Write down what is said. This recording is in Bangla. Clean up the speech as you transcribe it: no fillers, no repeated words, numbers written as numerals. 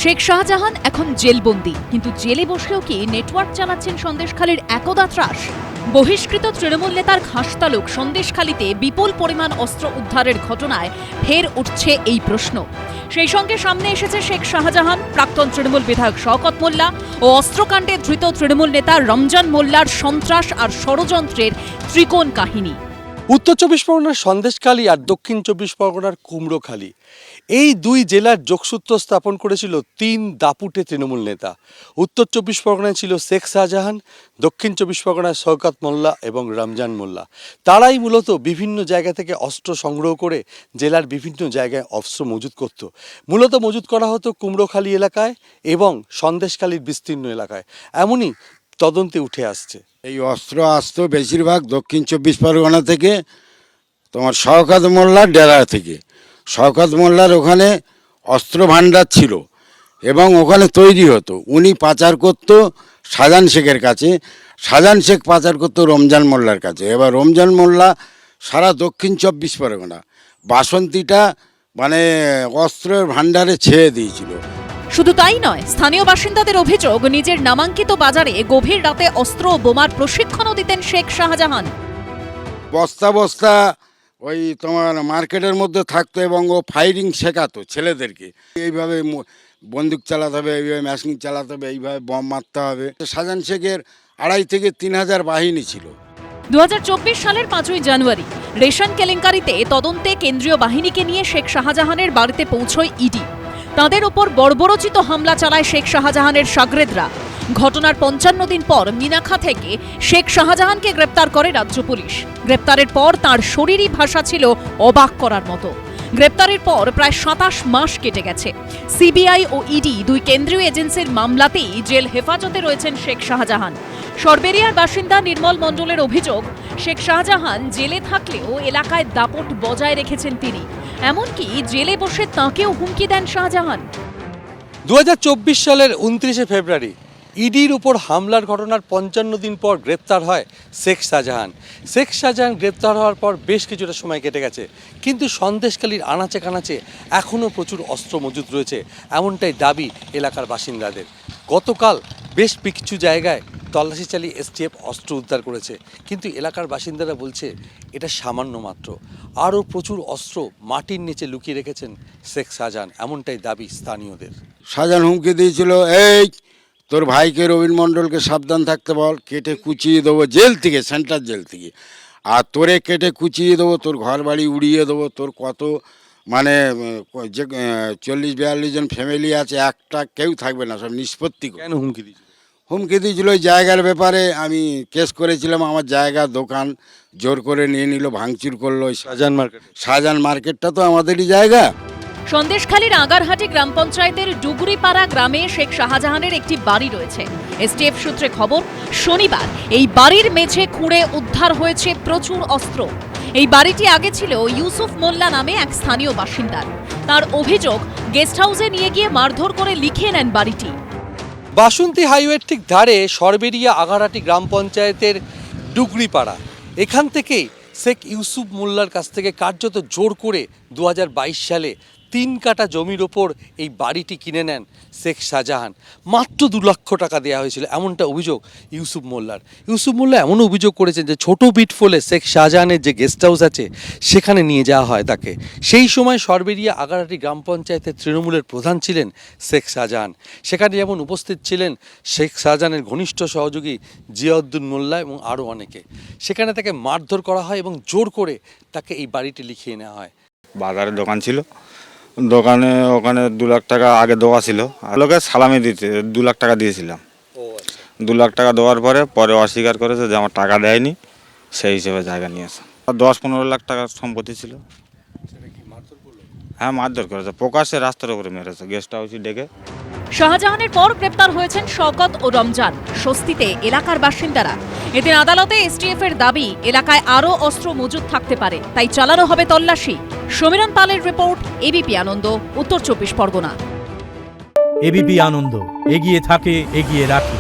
শেখ শাহজাহান এখন জেলবন্দি, কিন্তু জেলে বসেও কি নেটওয়ার্ক চালাচ্ছেন সন্দেশখালীর একদা ত্রাস? বহিষ্কৃত তৃণমূল নেতার খাসতালুক সন্দেশখালীতে বিপুল পরিমাণ অস্ত্র উদ্ধারের ঘটনায় ফের উঠছে এই প্রশ্ন। সেই সঙ্গে সামনে এসেছে শেখ শাহজাহান, প্রাক্তন তৃণমূল বিধায়ক শওকত মোল্লা ও অস্ত্রকাণ্ডে ধৃত তৃণমূল নেতা রমজান মোল্লার সন্ত্রাস আর ষড়যন্ত্রের ত্রিকোণ কাহিনী। উত্তর চব্বিশ পরগনার সন্দেশখালী আর দক্ষিণ চব্বিশ পরগনার কুমড়োখালী, এই দুই জেলার যোগসূত্র স্থাপন করেছিল তিন দাপুটে তৃণমূল নেতা। উত্তর চব্বিশ পরগনায় ছিল শেখ শাহজাহান, দক্ষিণ চব্বিশ পরগনায় শওকত মোল্লা এবং রমজান মোল্লা। তারাই মূলত বিভিন্ন জায়গা থেকে অস্ত্র সংগ্রহ করে জেলার বিভিন্ন জায়গায় অস্ত্র মজুত করত। মূলত মজুত করা হতো কুমড়োখালী এলাকায় এবং সন্দেশখালীর বিস্তীর্ণ এলাকায়, এমনই তদন্তে উঠে আসছে। এই অস্ত্র আসতো বেশিরভাগ দক্ষিণ চব্বিশ পরগনা থেকে, তোমার শওকত মোল্লার ডেরা থেকে। শওকত মোল্লার ওখানে অস্ত্র ভাণ্ডার ছিল এবং ওখানে তৈরি হতো। উনি পাচার করত শাহজাহান শেখের কাছে, শাহজাহান শেখ পাচার করতো রমজান মোল্লার কাছে। এবার রমজান মোল্লা সারা দক্ষিণ চব্বিশ পরগনা বাসন্তীটা মানে অস্ত্রের ভাণ্ডারে ছেয়ে দিয়েছিল। শুধু তাই নয়, স্থানীয় বাসিন্দাদের অভিযোগ, নিজের নামাঙ্কিত বাজারে গভীর রাতে অস্ত্র ও বোমার প্রশিক্ষণও দিতেন শেখ শাহজাহান। বস্তা বস্তা ওই তোমার মার্কেটের মধ্যে থাকতো এবং ও ফায়ারিং শেখাতো ছেলেদেরকে, এইভাবে বন্দুক চালাতে হবে, এইভাবে মেশিন চালাতে হবে, এইভাবে বম মারতে হবে। শাহজাহান শেখের 2,500 থেকে 3,000 বাহিনী ছিল। 2024 সালের 5ই জানুয়ারি রেশন কেলেঙ্কারিতে তদন্তে কেন্দ্রীয় বাহিনীকে নিয়ে শেখ শাহজাহানের বাড়িতে পৌঁছয় ইডি। তাদের ওপর বর্বরোচিত হামলা চালায় শেখ শাহজাহানের শাগরেদরা। ঘটনার 55 দিন পর মিনাখা থেকে শেখ শাহজাহানকে গ্রেপ্তার করে রাজ্য পুলিশ। গ্রেপ্তারের পর তার শরীরী ভাষা ছিল অবাক করার মতো। গ্রেপ্তারের পর প্রায় 27 মাস কেটে গেছে। সিবিআই ও ইডি দুই কেন্দ্রীয় এজেন্সির মামলাতেই জেল হেফাজতে রয়েছেন শেখ শাহজাহান। সরবেরিয়ার বাসিন্দা নির্মল মণ্ডলের অভিযোগ, শেখ শাহজাহান জেলে থাকলেও এলাকায় দাপট বজায় রেখেছেন তিনি। এমনকি জেলে বসে তাঁকেও হুমকি দেন শাহজাহান। 2024 সালের 29শে ফেব্রুয়ারি ইডির উপর হামলার ঘটনার 55 দিন পর গ্রেপ্তার হয় শেখ শাহজাহান। শেখ শাহজাহান গ্রেপ্তার হওয়ার পর বেশ কিছুটা সময় কেটে গেছে, কিন্তু সন্দেশখালীর আনাচে কানাচে এখনও প্রচুর অস্ত্র মজুত রয়েছে, এমনটাই দাবি এলাকার বাসিন্দাদের। গতকাল বেশ কিছু জায়গায় তল্লাশি চালিয়ে এসটিএফ অস্ত্র উদ্ধার করেছে, কিন্তু এলাকার বাসিন্দারা বলছে এটা সামান্য মাত্র। আরও প্রচুর অস্ত্র মাটির নিচে লুকিয়ে রেখেছেন শেখ শাহজাহান, এমনটাই দাবি স্থানীয়দের। শাহজাহান হুমকি দিয়েছিল, এই তোর ভাইকে রবীন মণ্ডলকে সাবধান থাকতে বল, কেটে কুচিয়ে দেবো জেল থেকে, সেন্ট্রাল জেল থেকে। আর তোরে কেটে কুচিয়ে দেবো, তোর ঘর বাড়ি উড়িয়ে দেবো, তোর কত মানে যে 40-42 জন ফ্যামিলি আছে, একটা কেউ থাকবে না, সব নিষ্পত্তি। কেন হুমকি দিয়েছিল? হুমকি দিয়েছিল ওই জায়গার ব্যাপারে। আমি কেস করেছিলাম, আমার জায়গা দোকান জোর করে নিয়ে নিল, ভাঙচুর করলো। শাহজাহান মার্কেটটা তো আমাদেরই জায়গা। সন্দেশখালীর আগারহাটি গ্রাম পঞ্চায়েতের ডুগুরিপাড়া গ্রামে শেখ শাহজাহানের একটি বাড়ি রয়েছে। এসটিএফ সূত্রে খবর, শনিবার এই বাড়ির মেঝে খুঁড়ে উদ্ধার হয়েছে প্রচুর অস্ত্র। এই বাড়িটি আগে ছিল ইউসুফ মোল্লা নামে এক স্থানীয় বাসিন্দার। তার অভিযোগ, গেস্ট হাউসে নিয়ে গিয়ে মারধর করে লিখিয়ে নেন বাড়িটি। বাসন্তী হাইওয়ের ঠিক ধারে সরবেরিয়া আগারহাটি গ্রাম পঞ্চায়েতের ডুগরিপাড়া, এখান থেকেই শেখ ইউসুফ মোল্লার কাছ থেকে কার্যত জোর করে 2022 সালে 3 কাঠা জমির ওপর এই বাড়িটি কিনে নেন শেখ শাহজাহান। মাত্র 2 লক্ষ টাকা দেওয়া হয়েছিল, এমনটা অভিযোগ ইউসুফ মোল্লার। ইউসুফ মোল্লা এমন অভিযোগ করেছেন যে ছোট বিট ফলে শেখ শাহজাহানের যে গেস্ট হাউস আছে সেখানে নিয়ে যাওয়া হয় তাকে। সেই সময় সরবেরিয়া আগারহাটি গ্রাম পঞ্চায়েতের তৃণমূলের প্রধান ছিলেন শেখ শাহজাহান। সেখানে যেমন উপস্থিত ছিলেন শেখ শাহজাহানের ঘনিষ্ঠ সহযোগী জিয়াউদ্দিন মোল্লা এবং আরও অনেকে। সেখানে তাকে মারধর করা হয় এবং জোর করে তাকে এই বাড়িটি লিখিয়ে নেওয়া হয়। বাজারে দোকান ছিল, দোকানে ওখানে 2 লাখ টাকা আগে দেওয়া ছিল। লোকে সালামি দিতে 2 লাখ টাকা দিয়েছিলাম। 2 লাখ টাকা দেওয়ার পরে অস্বীকার করেছে যে আমার টাকা দেয়নি, সেই হিসেবে জায়গা নিয়েছে। 10-15 লাখ টাকার সম্পত্তি ছিল। হ্যাঁ, মারধর করেছে, প্রকাশ্যে রাস্তার উপরে মেরেছে, গেস্ট হাউসে ডেকে। শাহজাহানের পর গ্রেপ্তার হয়েছেন শওকত ও রমজান। স্বস্তিতে এলাকার বাসিন্দারা। এদিন আদালতে এসটিএফ এর দাবি, এলাকায় আরও অস্ত্র মজুত থাকতে পারে, তাই চালানো হবে তল্লাশি। সমীরণ পালের রিপোর্ট, এবিপি আনন্দ, উত্তর চব্বিশ পরগনা। এবিপি আনন্দ, এগিয়ে থাকে, এগিয়ে রাখে।